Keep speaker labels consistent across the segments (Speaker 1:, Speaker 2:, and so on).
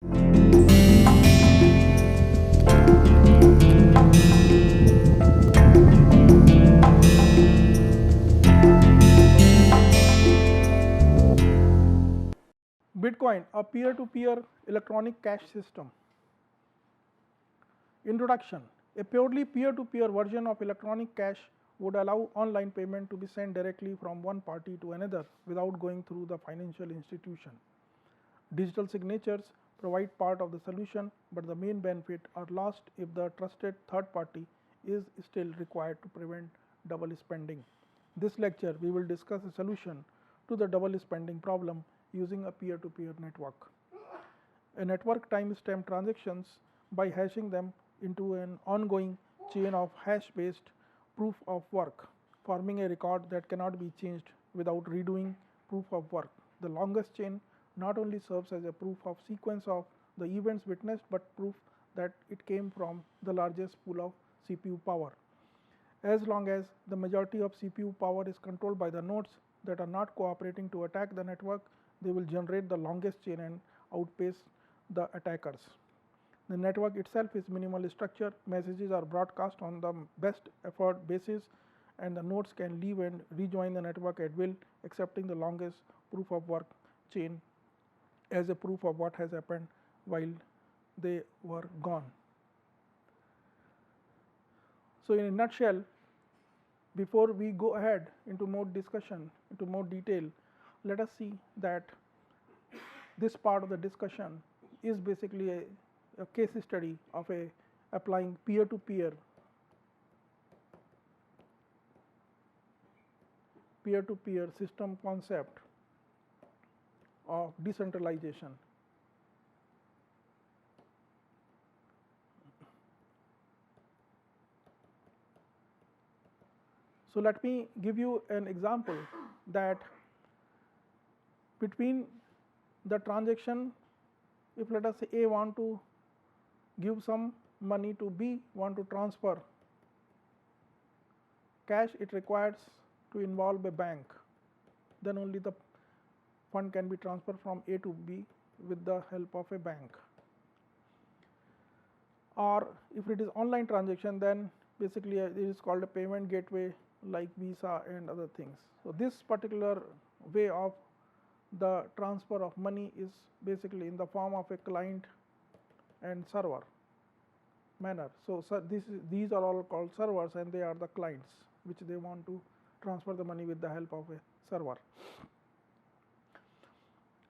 Speaker 1: Bitcoin, a peer-to-peer electronic cash system. Introduction. A purely peer-to-peer version of electronic cash would allow online payment to be sent directly from one party to another without going through the financial institution. Digital signatures provide part of the solution, but the main benefit are lost if the trusted third party is still required to prevent double spending. This lecture we will discuss a solution to the double spending problem using a peer-to-peer network. A network timestamp transactions by hashing them into an ongoing chain of hash-based proof of work, forming a record that cannot be changed without redoing proof of work. The longest chain not only serves as a proof of sequence of the events witnessed, but proof that it came from the largest pool of CPU power. As long as the majority of CPU power is controlled by the nodes that are not cooperating to attack the network, they will generate the longest chain and outpace the attackers. The network itself is minimal structure. Messages are broadcast on the best effort basis, and the nodes can leave and rejoin the network at will, accepting the longest proof of work chain as a proof of what has happened while they were gone. So in a nutshell, before we go ahead into more discussion, into more detail, let us see that this part of the discussion is basically a case study of applying peer-to-peer system concept of decentralization. So let me give you an example that between the transaction, if let us say A want to give some money to B, want to transfer cash, it requires to involve a bank. Then only the fund can be transferred from A to B with the help of a bank. Or if it is online transaction, then basically it is called a payment gateway like Visa and other things. So this particular way of the transfer of money is basically in the form of a client and server manner. So these are all called servers, and they are the clients which they want to transfer the money with the help of a server.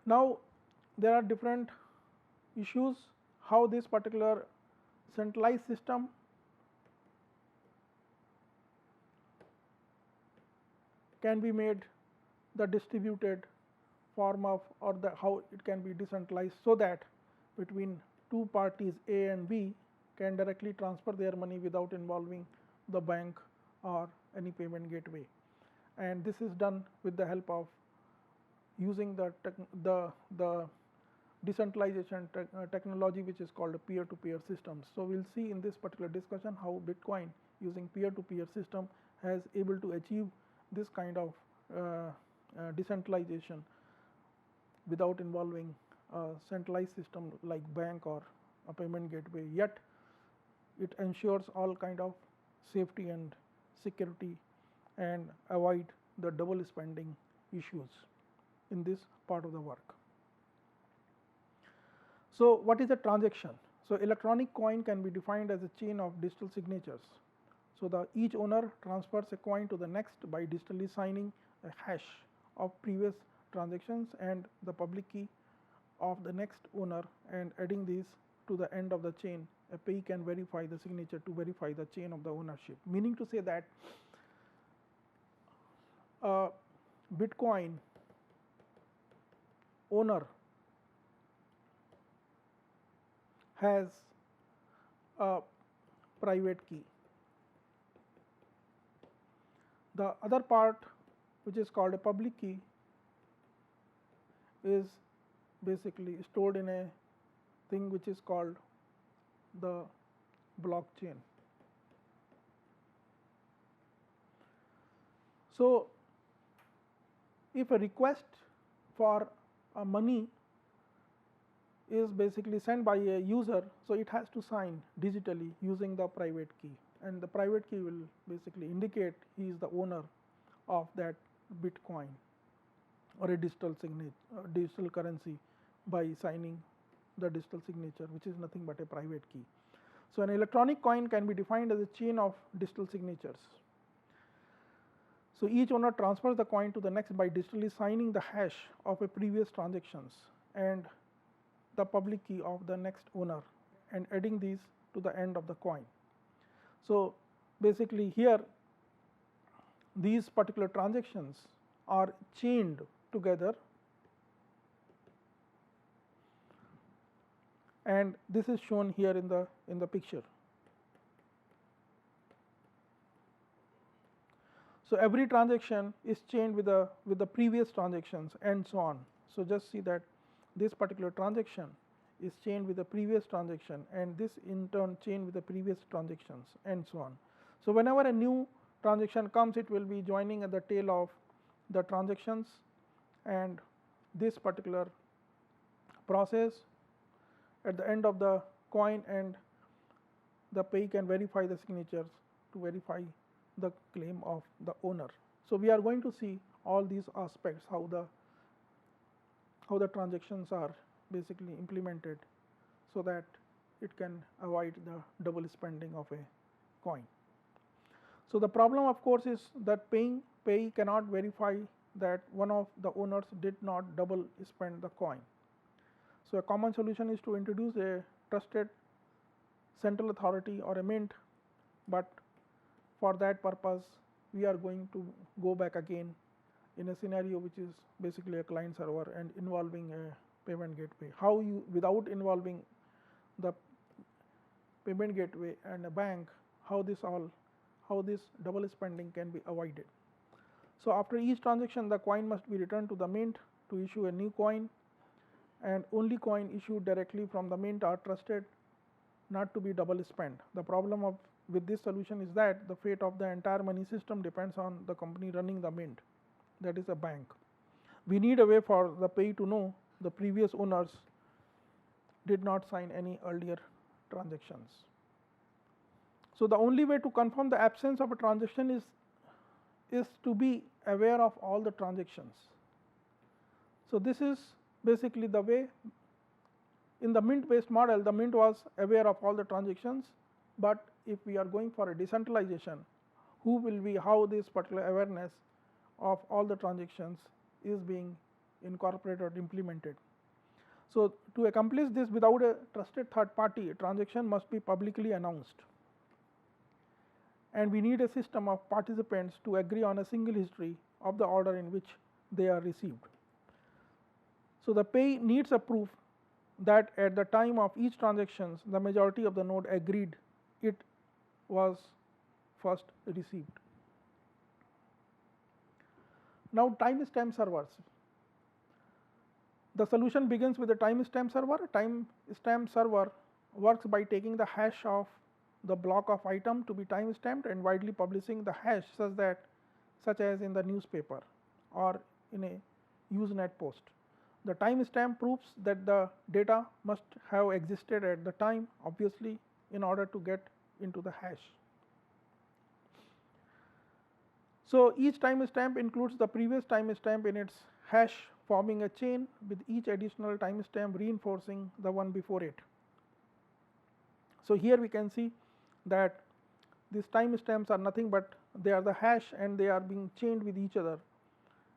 Speaker 1: Now there are different issues how this particular centralized system can be made the distributed form of, or the how it can be decentralized, so that between two parties A and B can directly transfer their money without involving the bank or any payment gateway. And this is done with the help of using the decentralization technology, which is called a peer-to-peer systems. So we'll see in this particular discussion how Bitcoin using peer-to-peer system has able to achieve this kind of decentralization without involving a centralized system like bank or a payment gateway, yet it ensures all kind of safety and security and avoid the double spending issues in this part of the work. So what is a transaction? So electronic coin can be defined as a chain of digital signatures. So each owner transfers a coin to the next by digitally signing a hash of previous transactions and the public key of the next owner, and adding these to the end of the chain. A payee can verify the signature to verify the chain of the ownership, meaning to say that Bitcoin owner has a private key. The other part, which is called a public key, is basically stored in a thing which is called the blockchain. So if a request for money is basically sent by a user, so it has to sign digitally using the private key, and the private key will basically indicate he is the owner of that Bitcoin or a digital currency by signing the digital signature, which is nothing but a private key. So an electronic coin can be defined as a chain of digital signatures. So each owner transfers the coin to the next by digitally signing the hash of a previous transactions and the public key of the next owner and adding these to the end of the coin. So basically here these particular transactions are chained together, and this is shown here in the picture. So every transaction is chained with the previous transactions and so on. So just see that this particular transaction is chained with the previous transaction, and this in turn chained with the previous transactions and so on. So whenever a new transaction comes, it will be joining at the tail of the transactions, and this particular process at the end of the coin, and the payee can verify the signatures to verify the claim of the owner. So we are going to see all these aspects, how the transactions are basically implemented so that it can avoid the double spending of a coin. So the problem of course is that payee cannot verify that one of the owners did not double spend the coin. So a common solution is to introduce a trusted central authority or a mint, but for that purpose we are going to go back again in a scenario which is basically a client server and involving a payment gateway. How you, without involving the payment gateway and a bank, how this double spending can be avoided. So after each transaction the coin must be returned to the mint to issue a new coin, and only coin issued directly from the mint are trusted not to be double spent. The problem with this solution is that the fate of the entire money system depends on the company running the mint, that is a bank. We need a way for the payee to know the previous owners did not sign any earlier transactions. So the only way to confirm the absence of a transaction is to be aware of all the transactions. So this is basically the way. In the mint based model, the mint was aware of all the transactions, but if we are going for a decentralization, how this particular awareness of all the transactions is being incorporated or implemented. So to accomplish this without a trusted third party, a transaction must be publicly announced, and we need a system of participants to agree on a single history of the order in which they are received. So the payee needs a proof that at the time of each transaction the majority of the node agreed it was first received. Now timestamp servers. The solution begins with a timestamp server. A timestamp server works by taking the hash of the block of item to be timestamped and widely publishing the hash such as in the newspaper or in a Usenet post. The timestamp proves that the data must have existed at the time, obviously, in order to get into the hash. So each timestamp includes the previous timestamp in its hash, forming a chain with each additional timestamp reinforcing the one before it. So here we can see that these timestamps are nothing but they are the hash and they are being chained with each other,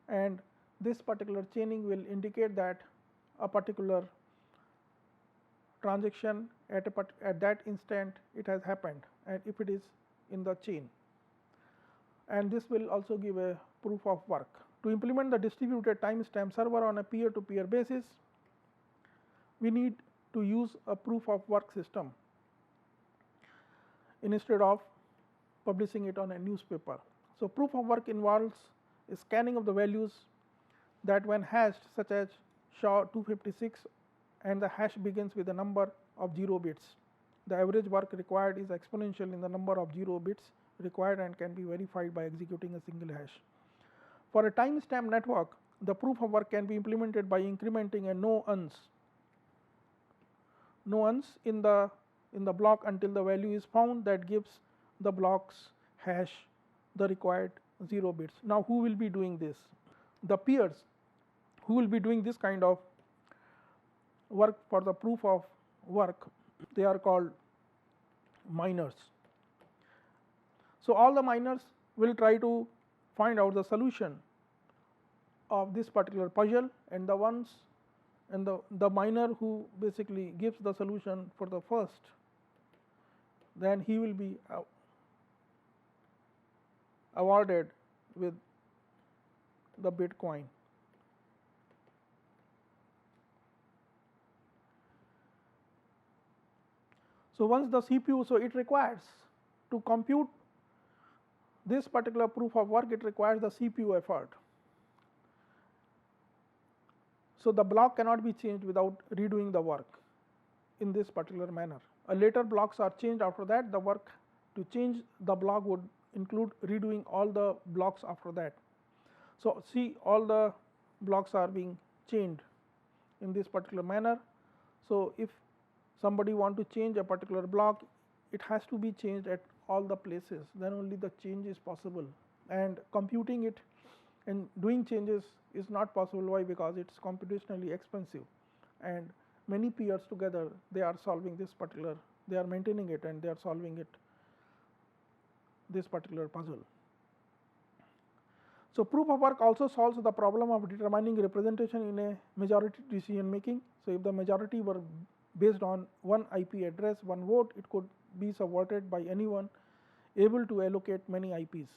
Speaker 1: and this particular chaining will indicate that a particular transaction at that instant it has happened, and if it is in the chain, and this will also give a proof of work. To implement the distributed timestamp server on a peer-to-peer basis, we need to use a proof of work system instead of publishing it on a newspaper. So proof of work involves a scanning of the values that when hashed, such as SHA-256, and the hash begins with a number of 0 bits. The average work required is exponential in the number of 0 bits required and can be verified by executing a single hash. For a timestamp network, the proof of work can be implemented by incrementing a no-uns no ones in the block until the value is found that gives the block's hash the required 0 bits. Now who will be doing this? The peers who will be doing this kind of work for the proof of work, they are called miners. So all the miners will try to find out the solution of this particular puzzle, and the miner who basically gives the solution for the first, then he will be awarded with the Bitcoin. So once the CPU, so it requires to compute this particular proof of work, it requires the CPU effort. So the block cannot be changed without redoing the work in this particular manner. Later blocks are changed after that. The work to change the block would include redoing all the blocks after that. So see, all the blocks are being chained in this particular manner. So if somebody want to change a particular block, it has to be changed at all the places, then only the change is possible, and computing it and doing changes is not possible. Why? Because it's computationally expensive, and many peers together, they are solving this particular, they are maintaining it and they are solving it, this particular puzzle. So proof of work also solves the problem of determining representation in a majority decision making. So if the majority were based on one IP address, one vote, it could be subverted by anyone able to allocate many IPs.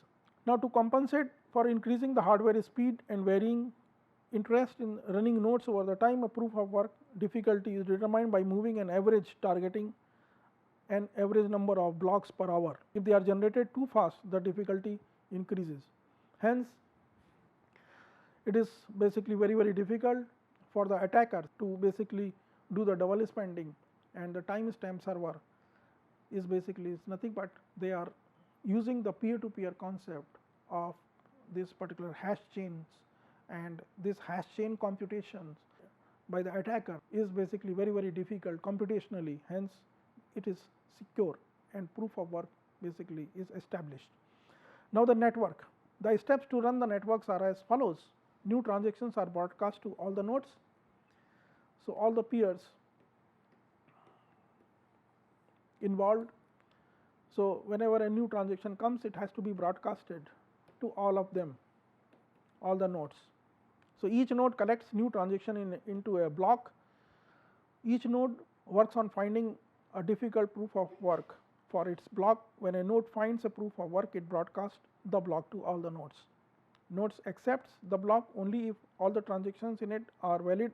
Speaker 1: Now to compensate for increasing the hardware speed and varying interest in running nodes over the time, a proof of work difficulty is determined by moving an average targeting an average number of blocks per hour. If they are generated too fast, the difficulty increases. Hence, it is basically very difficult for the attacker to basically do the double spending, and the timestamp server is basically nothing but they are using the peer-to-peer concept of this particular hash chains, and this hash chain computations by the attacker is basically very difficult computationally. Hence, it is secure and proof of work basically is established. Now the network. The steps to run the networks are as follows. New transactions are broadcast to all the nodes. So all the peers involved. So whenever a new transaction comes, it has to be broadcasted to all of them, all the nodes. So each node collects new transaction into a block. Each node works on finding a difficult proof of work for its block. When a node finds a proof of work, it broadcasts the block to all the nodes. Nodes accepts the block only if all the transactions in it are valid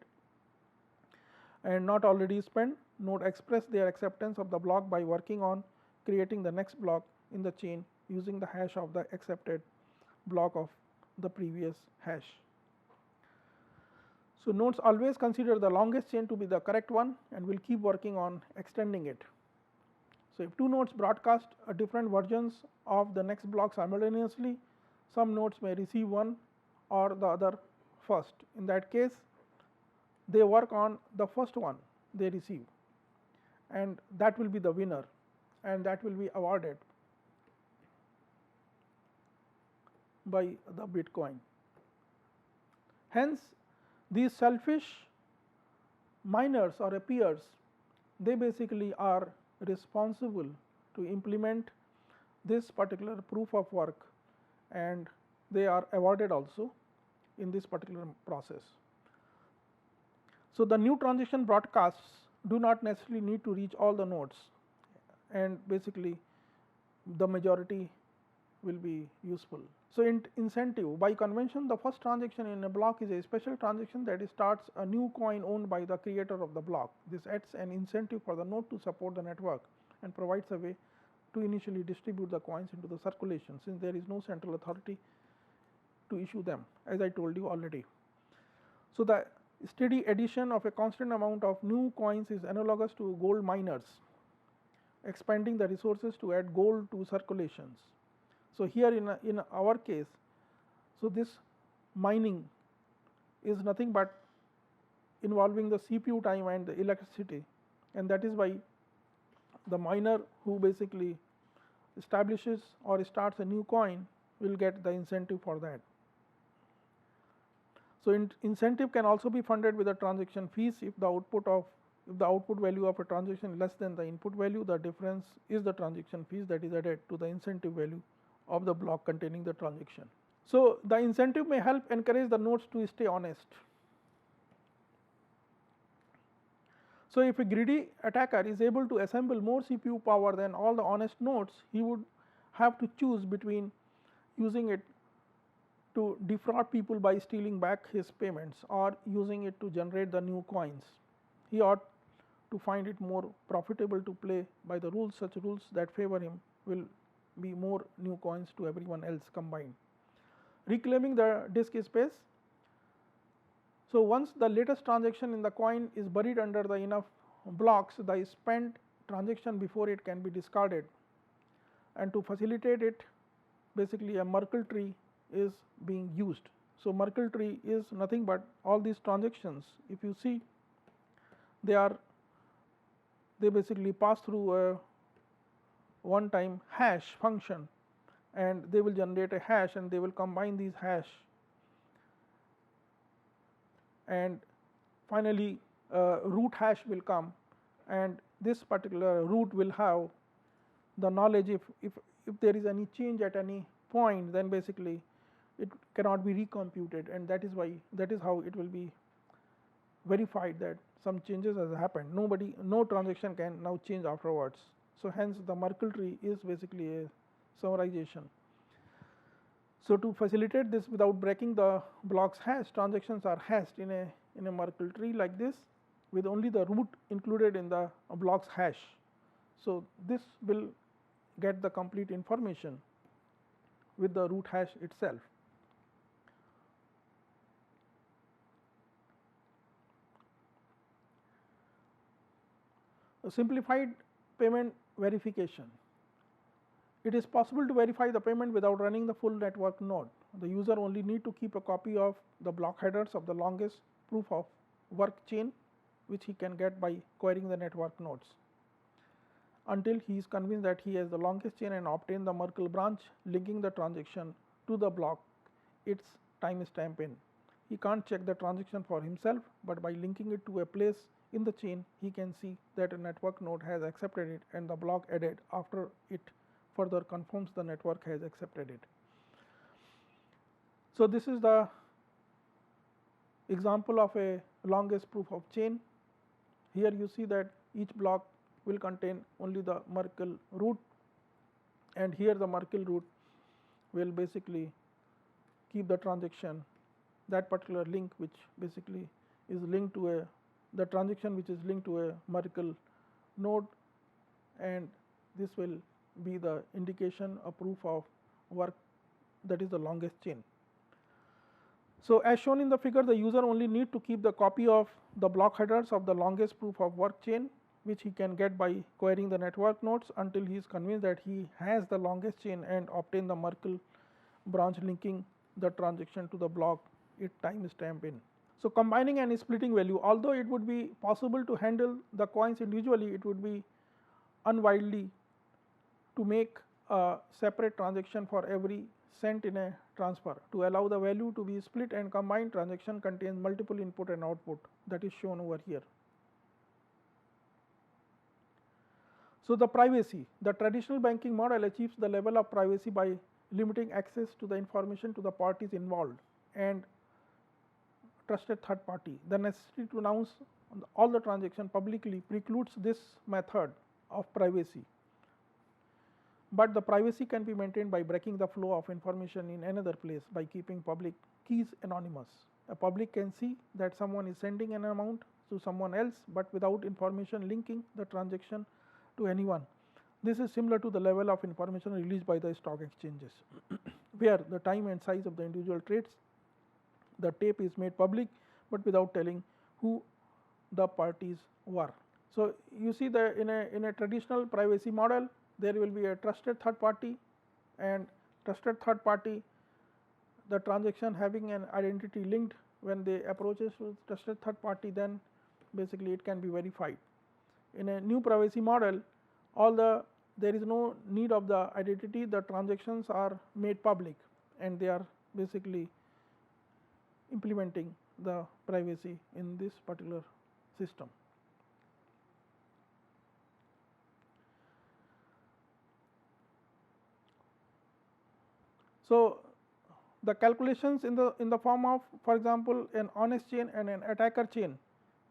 Speaker 1: and not already spent. Node express their acceptance of the block by working on creating the next block in the chain using the hash of the accepted block of the previous hash. So nodes always consider the longest chain to be the correct one and will keep working on extending it. So if two nodes broadcast different versions of the next block simultaneously, some nodes may receive one or the other first. In that case, they work on the first one they receive, and that will be the winner, and that will be awarded by the Bitcoin. Hence, these selfish miners or peers, they basically are responsible to implement this particular proof of work, and they are awarded also in this particular process. So the new transaction broadcasts do not necessarily need to reach all the nodes, and basically the majority will be useful. So incentive, by convention, the first transaction in a block is a special transaction that starts a new coin owned by the creator of the block. This adds an incentive for the node to support the network and provides a way to initially distribute the coins into the circulation, since there is no central authority to issue them, as I told you already. So the steady addition of a constant amount of new coins is analogous to gold miners expanding the resources to add gold to circulations. So here in our case, so this mining is nothing but involving the CPU time and the electricity. and that is why the miner who basically establishes or starts a new coin will get the incentive for that. So incentive can also be funded with the transaction fees if the output value of a transaction is less than the input value. The difference is the transaction fees that is added to the incentive value of the block containing the transaction. So the incentive may help encourage the nodes to stay honest. So if a greedy attacker is able to assemble more CPU power than all the honest nodes, he would have to choose between using it to defraud people by stealing back his payments or using it to generate the new coins. He ought to find it more profitable to play by the rules. Such rules that favor him will be more new coins to everyone else combined. Reclaiming the disk space. So once the latest transaction in the coin is buried under the enough blocks, the spent transaction before it can be discarded, and to facilitate it, basically a Merkle tree is being used. So Merkle tree is nothing but all these transactions. If you see, they basically pass through a one-time hash function, and they will generate a hash, and they will combine these hash, and finally root hash will come, and this particular root will have the knowledge if there is any change at any point, then basically it cannot be recomputed, and that is how it will be verified that some changes has happened. No transaction can now change afterwards. So hence the Merkle tree is basically a summarization. So to facilitate this without breaking the block's hash, transactions are hashed in a Merkle tree like this, with only the root included in the block's hash. So this will get the complete information with the root hash itself. A simplified payment verification. It is possible to verify the payment without running the full network node. The user only need to keep a copy of the block headers of the longest proof of work chain, which he can get by querying the network nodes, until he is convinced that he has the longest chain and obtain the Merkle branch linking the transaction to the block its timestamp in. He can't check the transaction for himself, but by linking it to a place in the chain, he can see that a network node has accepted it, and the block added after it further confirms the network has accepted it. So this is the example of a longest proof of chain. Here you see that each block will contain only the Merkle root, and here the Merkle root will basically keep the transaction, that particular link which basically is linked to the transaction which is linked to a Merkle node, and this will be the indication, a proof of work, that is the longest chain. So as shown in the figure, the user only need to keep the copy of the block headers of the longest proof of work chain, which he can get by querying the network nodes, until he is convinced that he has the longest chain and obtain the Merkle branch linking the transaction to the block it timestamp in. So combining and splitting value. Although it would be possible to handle the coins individually, it would be unwieldy to make a separate transaction for every cent in a transfer. To allow the value to be split and combined, transaction contains multiple input and output, that is shown over here. So the privacy. The traditional banking model achieves the level of privacy by limiting access to the information to the parties involved and trusted third party. The necessity to announce all the transactions publicly precludes this method of privacy. But the privacy can be maintained by breaking the flow of information in another place by keeping public keys anonymous. A public can see that someone is sending an amount to someone else, but without information linking the transaction to anyone. This is similar to the level of information released by the stock exchanges, where the time and size of the individual trades, the tape is made public, but without telling who the parties were. So you see that in a traditional privacy model, there will be a trusted third party, and trusted third party, the transaction having an identity linked, when they approaches with trusted third party, then basically it can be verified. In a new privacy model, there is no need of the identity. The transactions are made public, and they are basically implementing the privacy in this particular system. So the calculations in the form of, for example, an honest chain and an attacker chain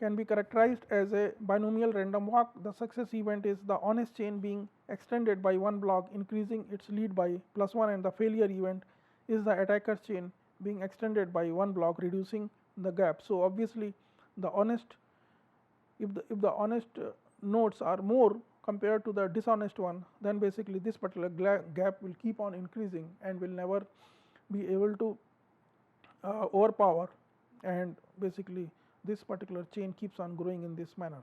Speaker 1: can be characterized as a binomial random walk. The success event is the honest chain being extended by one block, increasing its lead by +1, and the failure event is the attacker chain being extended by one block, reducing the gap. So obviously the honest, if the honest nodes are more compared to the dishonest one, then basically this particular gap will keep on increasing and will never be able to overpower, and basically this particular chain keeps on growing in this manner.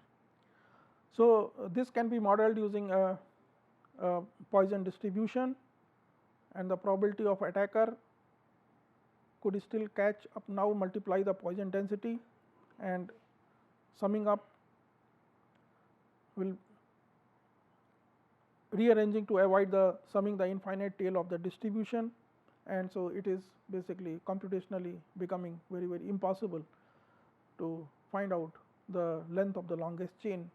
Speaker 1: So this can be modeled using a Poisson distribution, and the probability of attacker could still catch up. Now multiply the Poisson density, and summing up will rearranging to avoid the summing the infinite tail of the distribution, and so it is basically computationally becoming very impossible to find out the length of the longest chain,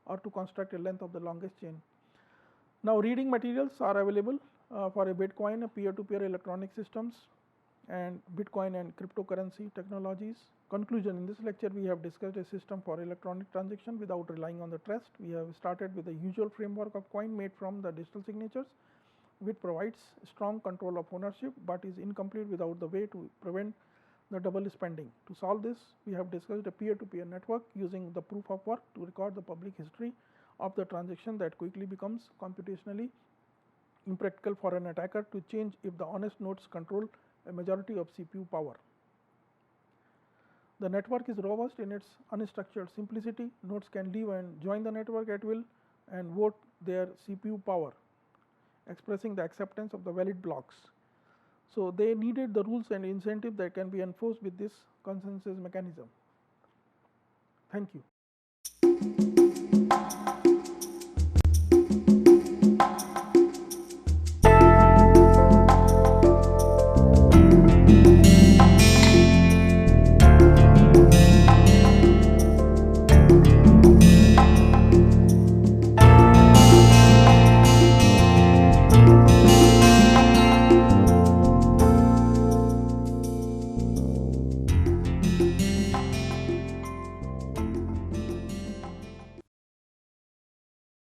Speaker 1: or to construct a length of the longest chain. Now reading materials are available for a Bitcoin, peer-to-peer electronic systems, and Bitcoin and cryptocurrency technologies. Conclusion: in this lecture we have discussed a system for electronic transaction without relying on the trust. We have started with the usual framework of coin made from the digital signatures, which provides strong control of ownership but is incomplete without the way to prevent the double spending. To solve this, we have discussed a peer-to-peer network using the proof of work to record the public history of the transaction that quickly becomes computationally impractical for an attacker to change if the honest nodes control a majority of CPU power. The network is robust in its unstructured simplicity. Nodes can leave and join the network at will and vote their CPU power, expressing the acceptance of the valid blocks. So they needed the rules and incentive that can be enforced with this consensus mechanism. Thank you.